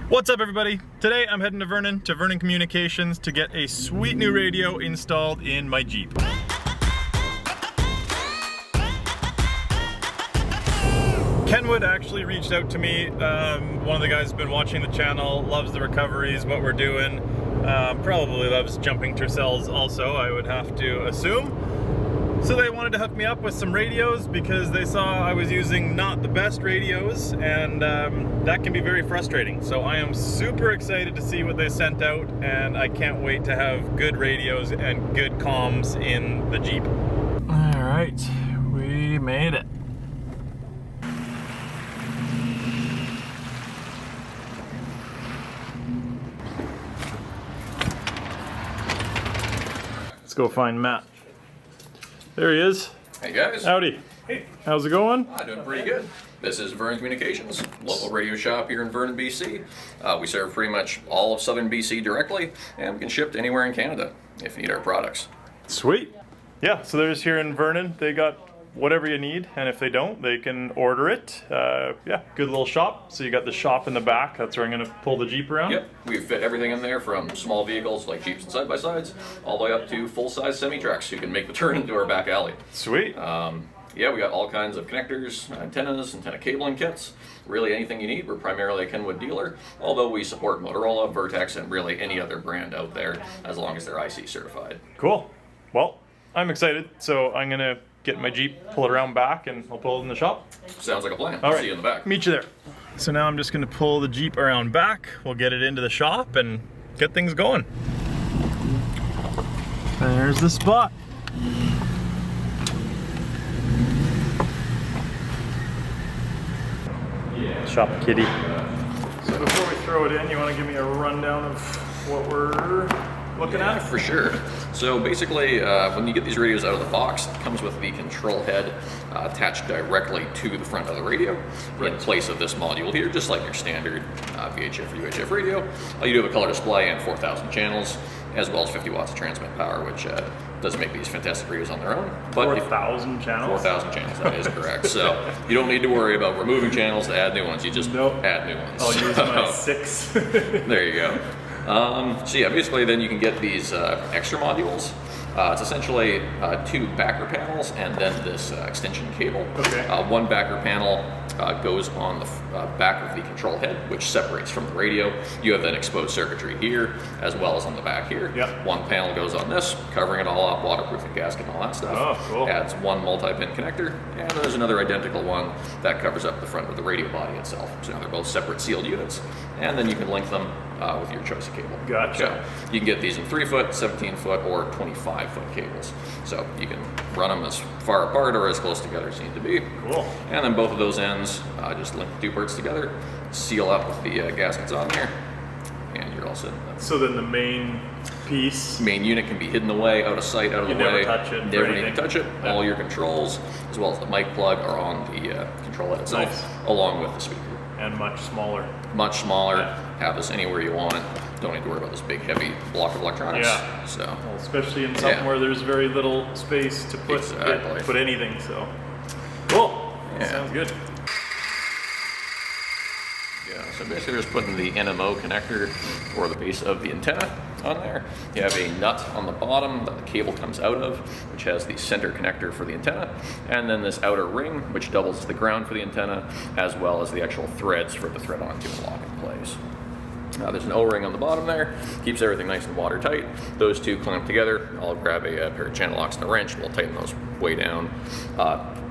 What's up everybody? Today I'm heading to Vernon Communications to get a sweet new radio installed in my Jeep. Kenwood actually reached out to me. One of the guys has been watching the channel, loves the recoveries, what we're doing. Probably loves jumping tercels also, I would have to assume. So they wanted to hook me up with some radios because they saw I was using not the best radios, and that can be very frustrating. So I am super excited to see what they sent out, and I can't wait to have good radios and good comms in the Jeep. All right, we made it. Let's go find Matt. There he is. Hey guys. Howdy. Hey. How's it going? Doing pretty good. This is Vernon Communications, local radio shop here in Vernon, BC. We serve pretty much all of southern BC directly, and we can ship to anywhere in Canada if you need our products. Sweet. Yeah, so they're just here in Vernon. They got whatever you need, and if they don't, they can order it. Yeah, good little shop. So you got the shop in the back. That's where I'm gonna pull the Jeep around. Yep, we fit everything in there from small vehicles like Jeeps and side-by-sides, all the way up to full-size semi-trucks who can make the turn into our back alley. Sweet. Yeah, we got all kinds of connectors, antennas, antenna cabling kits. Really anything you need. We're primarily a Kenwood dealer, although we support Motorola, Vertex, and really any other brand out there as long as they're IC certified. Cool. Well, I'm excited, so I'm gonna get my Jeep, pull it around back, and I'll pull it in the shop. Sounds like a plan. All right. See you in the back. Meet you there. So now I'm just gonna pull the Jeep around back. We'll get it into the shop and get things going. There's the spot. Shop kitty. So before we throw it in, you want to give me a rundown of what we're looking at? For sure. So basically, when you get these radios out of the box, it comes with the control head attached directly to the front of the radio in place of this module here, just like your standard VHF or UHF radio. You do have a color display and 4,000 channels, as well as 50 watts of transmit power, which doesn't make these fantastic radios on their own. But 4,000 channels? 4,000 channels, that is correct. So you don't need to worry about removing channels to add new ones. You just add new ones. I'll use my 6. There you go. So yeah, basically then you can get these extra modules. It's essentially 2 backer panels and then this extension cable. Okay. One backer panel goes on the back of the control head, which separates from the radio. You have that exposed circuitry here, as well as on the back here. Yep. One panel goes on this, covering it all up, waterproofing gasket and all that stuff. Oh, cool. Adds one multi-pin connector, and there's another identical one that covers up the front of the radio body itself. So now they're both separate sealed units, and then you can link them with your choice of cable. Gotcha. So you can get these in 3-foot, 17-foot, or 25-foot cables. So you can run them as far apart or as close together as you need to be. Cool. And then both of those ends, just link the 2 parts together, seal up with the gaskets on there, and you're all set. So then the main piece, Main unit can be hidden away, out of sight, out of the way. never touch it. Never need to touch it. All your controls, as well as the mic plug, are on the control head itself, Nice. along with the speaker. and much smaller. Much smaller. Yeah. Have this anywhere you want. Don't need to worry about this big, heavy block of electronics. Yeah. So. Well, especially in something where there's very little space to put put anything. So cool. Yeah. Sounds good. Yeah, so basically we're just putting the NMO connector for the base of the antenna on there. You have a nut on the bottom that the cable comes out of, which has the center connector for the antenna, and then this outer ring, which doubles as the ground for the antenna, as well as the actual threads for the thread onto and lock in place. There's an O-ring on the bottom there, keeps everything nice and watertight. Those two clamp together. I'll grab a pair of channel locks and a wrench, and we'll tighten those way down.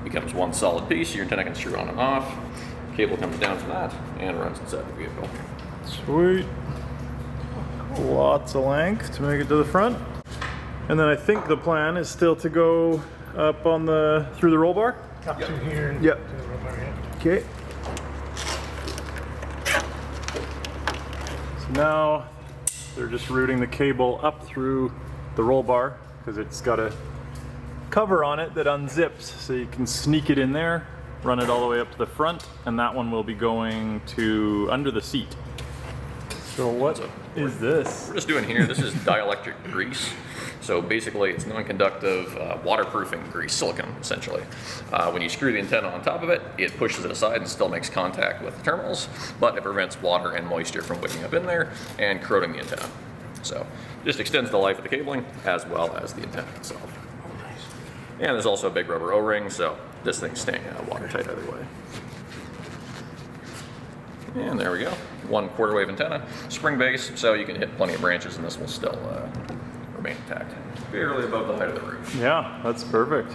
Becomes one solid piece, your antenna can screw on and off. Cable comes down from that and runs inside the vehicle. Sweet. Lots of length to make it to the front. And then I think the plan is still to go up on the through the roll bar. Up to here. And Yep. to the roll bar, yeah. Okay. So now they're just routing the cable up through the roll bar because it's got a cover on it that unzips, so you can sneak it in there, run it all the way up to the front, and that one will be going to under the seat. So what is this? We're just doing here, this is dielectric grease. So basically it's non-conductive waterproofing grease, silicone essentially. When you screw the antenna on top of it, it pushes it aside and still makes contact with the terminals, but it prevents water and moisture from wicking up in there and corroding the antenna. So just extends the life of the cabling as well as the antenna itself. And there's also a big rubber O-ring, so this thing's staying watertight either way. And there we go, 1/4 wave antenna, spring base, so you can hit plenty of branches and this will still remain intact. Barely above the height of the roof. Yeah, that's perfect.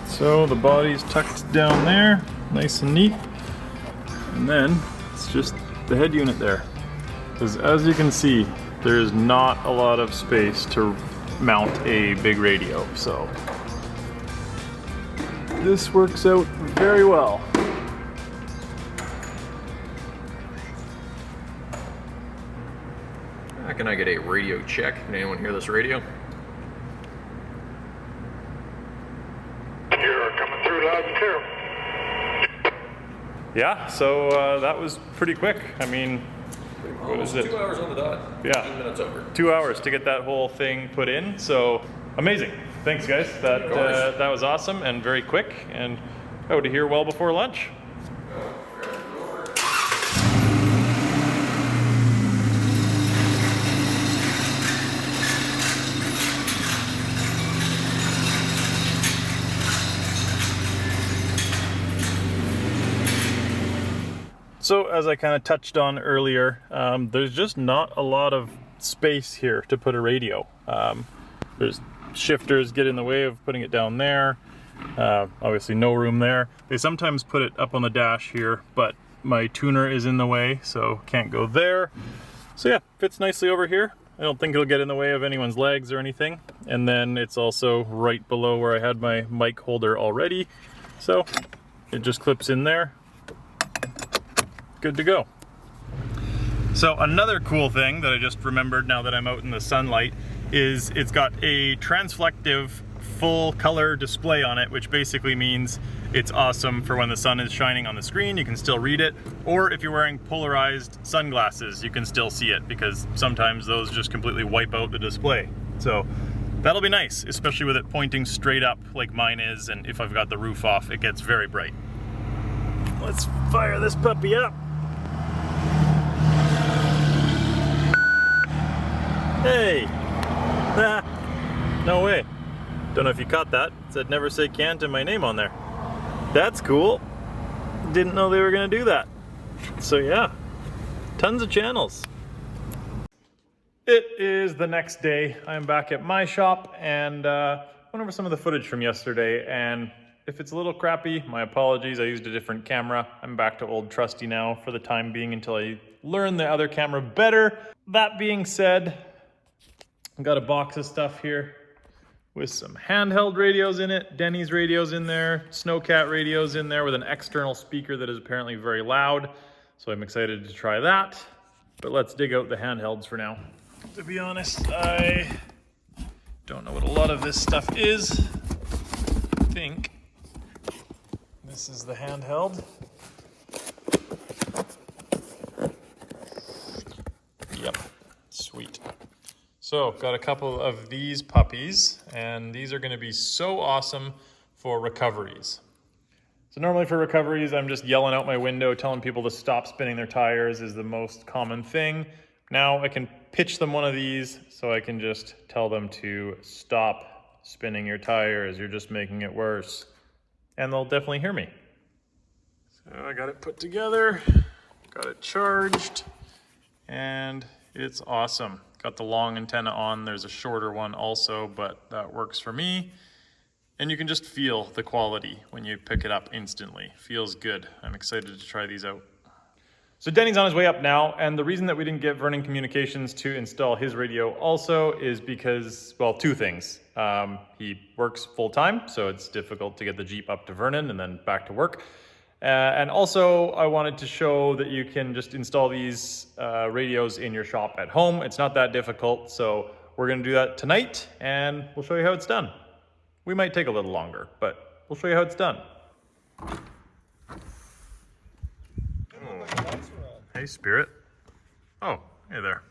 So the body's tucked down there, nice and neat. And then it's just the head unit there. Because as you can see, there's not a lot of space to mount a big radio. So this works out very well. Can I get a radio check? Can anyone hear this radio? You're coming through loud and clear. Yeah, so that was pretty quick. I mean, what is it? 2 hours on the dot. Yeah. 15 minutes over. 2 hours to get that whole thing put in. So amazing. Thanks, guys. That was awesome and very quick, and out of here well before lunch. So as I kind of touched on earlier, there's just not a lot of space here to put a radio. There's shifters get in the way of putting it down there. Obviously no room there. They sometimes put it up on the dash here, but my tuner is in the way, so can't go there. So yeah, fits nicely over here. I don't think it'll get in the way of anyone's legs or anything. And then it's also right below where I had my mic holder already. So it just clips in there. Good to go. So another cool thing that I just remembered now that I'm out in the sunlight is it's got a transflective full color display on it, which basically means it's awesome for when the sun is shining on the screen, you can still read it, or if you're wearing polarized sunglasses, you can still see it, because sometimes those just completely wipe out the display. So that'll be nice, especially with it pointing straight up like mine is, and if I've got the roof off, it gets very bright. Let's fire this puppy up. Hey! Ah, no way. Don't know if you caught that. It said never say can't and my name on there. That's cool. Didn't know they were gonna do that. So yeah, tons of channels. It is the next day. I'm back at my shop and went over some of the footage from yesterday, and if it's a little crappy, my apologies. I used a different camera. I'm back to old trusty now for the time being until I learn the other camera better. That being said, I've got a box of stuff here with some handheld radios in it, Denny's radios in there, Snowcat radios in there with an external speaker that is apparently very loud. So I'm excited to try that. But let's dig out the handhelds for now. To be honest, I don't know what a lot of this stuff is. I think this is the handheld. Yep, sweet. So, got a couple of these puppies, and these are gonna be so awesome for recoveries. So normally for recoveries, I'm just yelling out my window, telling people to stop spinning their tires is the most common thing. Now I can pitch them one of these, so I can just tell them to stop spinning your tires, you're just making it worse. And they'll definitely hear me. So I got it put together, got it charged, and it's awesome. Got the long antenna on, there's a shorter one also, but that works for me. And you can just feel the quality when you pick it up instantly. Feels good. I'm excited to try these out. So Denny's on his way up now, and the reason that we didn't get Vernon Communications to install his radio also is because, well, two things. He works full time, so it's difficult to get the Jeep up to Vernon and then back to work. And also, I wanted to show that you can just install these radios in your shop at home. It's not that difficult, so we're gonna do that tonight, and we'll show you how it's done. We might take a little longer, but we'll show you how it's done. Hey, Spirit. Oh, hey there.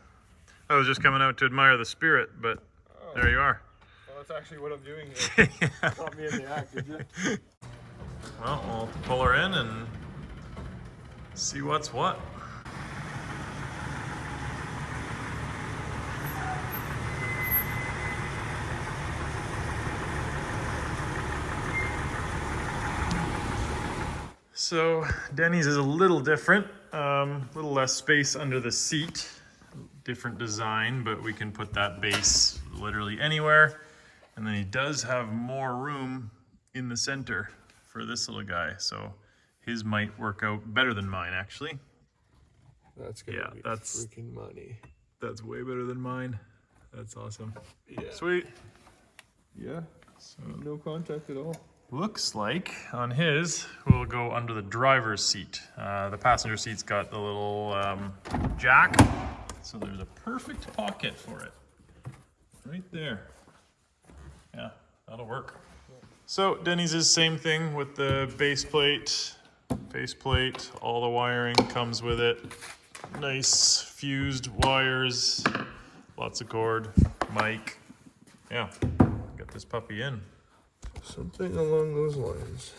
I was just coming out to admire the Spirit, but there you are. Well, that's actually what I'm doing here. Yeah. Caught me in the act, did you? Well, we'll pull her in and see what's what. So Denny's is a little different, a little less space under the seat, different design, but we can put that base literally anywhere. And then he does have more room in the center for this little guy. So his might work out better than mine, actually. That's gonna be freaking money. That's way better than mine. That's awesome. Yeah. Sweet. Yeah. So no contact at all. Looks like on his, we'll go under the driver's seat. The passenger seat's got the little jack, so there's a perfect pocket for it. Right there. Yeah, that'll work. So Denny's is same thing with the base plate, all the wiring comes with it. Nice fused wires, lots of cord, mic. Yeah, got this puppy in. Something along those lines.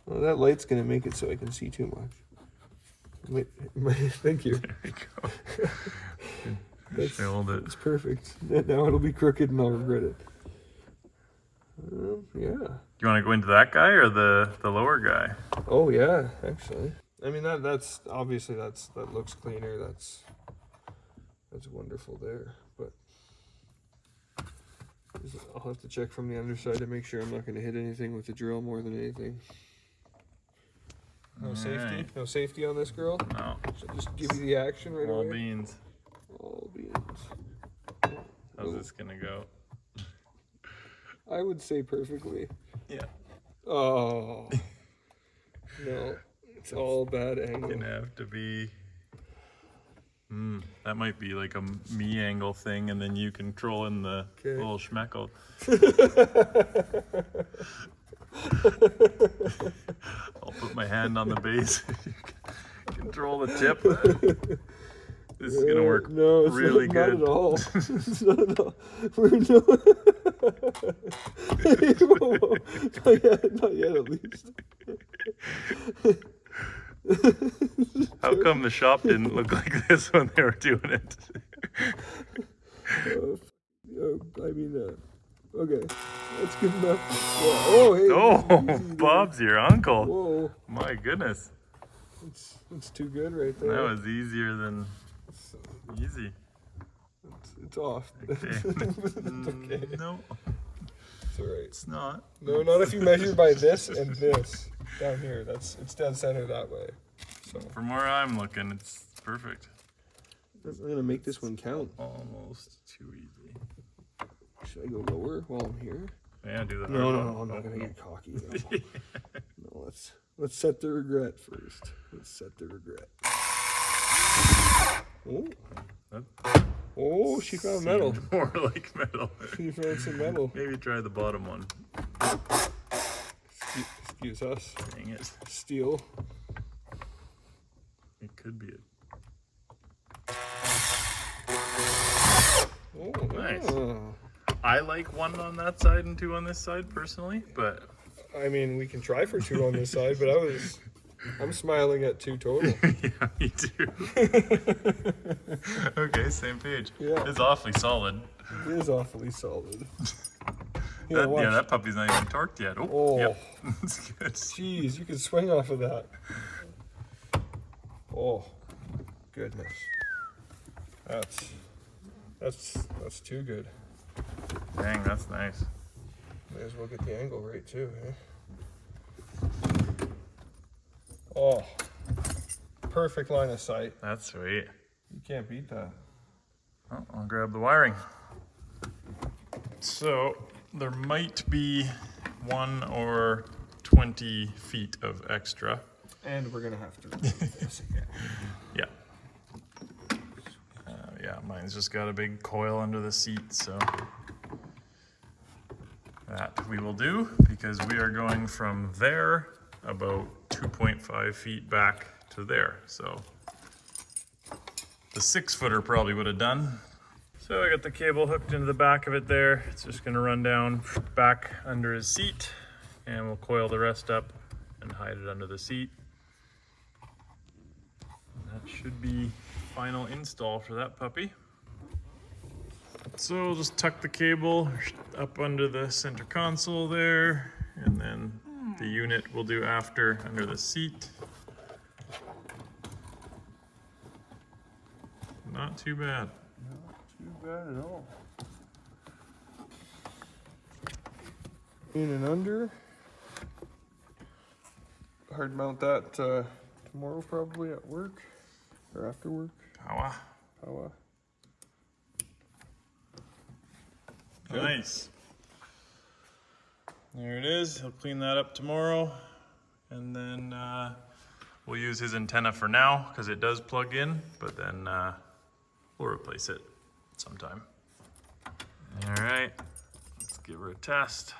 Well, that light's gonna make it so I can see too much. Thank you. There you go. Filled it. It's perfect. Now it'll be crooked and I'll regret it. Yeah. Do you want to go into that guy or the lower guy? Oh yeah, actually. I mean that's obviously that looks cleaner. That's wonderful there, but I'll have to check from the underside to make sure I'm not going to hit anything with the drill more than anything. No safety? Right. No safety on this girl? No. Should I just give you the action right away? All beans. All beans. How's this going to go? I would say perfectly. Yeah. Oh. No. It's all bad angle. It's going to have to be... that might be like a me angle thing, and then you controlling the little schmeckle. I'll put my hand on the base. Control the tip. This is gonna work really good. Not at all. It's not at all. Not yet, at least. How come the shop didn't look like this when they were doing it? Okay, that's good enough. Oh, hey. Oh, Bob's your uncle. Whoa. My goodness. It's too good right there. That was easier than easy. It's off. Okay. It's okay. No. It's all right. It's not. No, not if you measure by this and this down here. It's dead center that way. So From where I'm looking, it's perfect. I'm gonna make this one count. Almost too easy. Should I go lower while I'm here? Yeah, do that. No, I'm not gonna get cocky. No. No, let's set the regret first. Let's set the regret. Oh. Oh, she found metal. Seemed more like metal. She found some metal. Maybe try the bottom one. Excuse us. Dang it. Steel. It could be it. Oh, Nice. ah. I like 1 on that side and 2 on this side personally, but I mean, we can try for 2 on this side, but I'm smiling at 2 total. yeah, me too. Okay, same page. Yeah. It's awfully solid. It is awfully solid. Yeah, watch. that puppy's not even torqued yet. Oh, Oh. yep. That's good. Jeez, you can swing off of that. Oh, goodness. That's too good. Dang, that's nice. May as well get the angle right too, eh? Oh, perfect line of sight. That's sweet. You can't beat that. Oh, I'll grab the wiring. So there might be 1 or 20 feet of extra. And we're gonna have to remove this again. Yeah. Yeah, mine's just got a big coil under the seat, so that we will do because we are going from there about 2.5 feet back to there. So the 6-footer probably would have done. So I got the cable hooked into the back of it there. It's just gonna run down back under his seat and we'll coil the rest up and hide it under the seat. That should be final install for that puppy. So we'll just tuck the cable up under the center console there, and then the unit we'll do after under the seat. Not too bad. Not too bad at all. In and under. Hard mount that tomorrow probably at work or after work. Power. Power. Nice. There it is. He'll clean that up tomorrow, and then we'll use his antenna for now because it does plug in, but then we'll replace it sometime. All right, let's give her a test.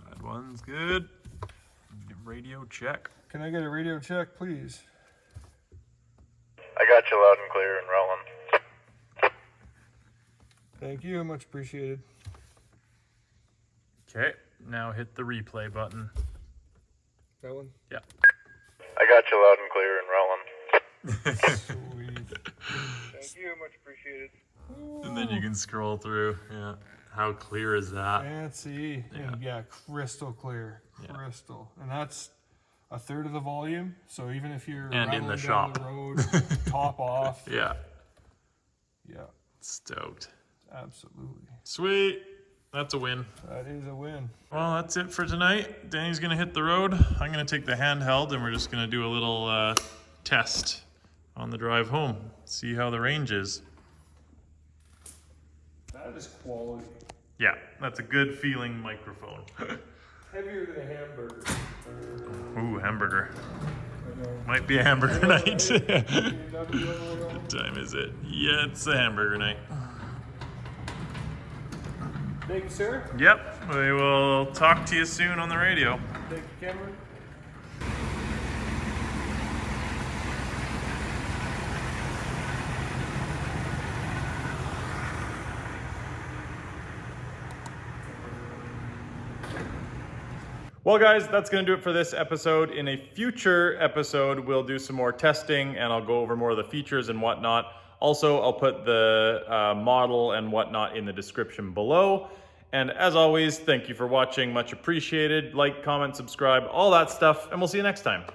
That one's good. Radio check. Can I get a radio check, please? I got you loud and clear and rolling. Thank you, much appreciated. Okay, now hit the replay button. That one? Yeah. I got you loud and clear and rolling. Sweet. Thank you, much appreciated. And then you can scroll through. Yeah. How clear is that? Fancy. Yeah. And yeah, crystal clear. Yeah. Crystal. And that's a third of the volume. So even if you're And in the rattling shop. down the road, top off. Yeah. Yeah, Stoked. absolutely. Sweet. That's a win. That is a win. Well, that's it for tonight. Danny's gonna hit the road. I'm gonna take the handheld and we're just gonna do a little test on the drive home. See how the range is. That is quality. Yeah, that's a good feeling microphone. Heavier than a hamburger. Ooh, hamburger. I know. Might be a hamburger night. BMW. What time is it? Yeah, it's a hamburger night. Thank you, sir. Yep, we will talk to you soon on the radio. Thank you, Cameron. Well, guys, that's going to do it for this episode. In a future episode, we'll do some more testing and I'll go over more of the features and whatnot. Also, I'll put the model and whatnot in the description below. And as always, thank you for watching. Much appreciated. Like, comment, subscribe, all that stuff. And we'll see you next time.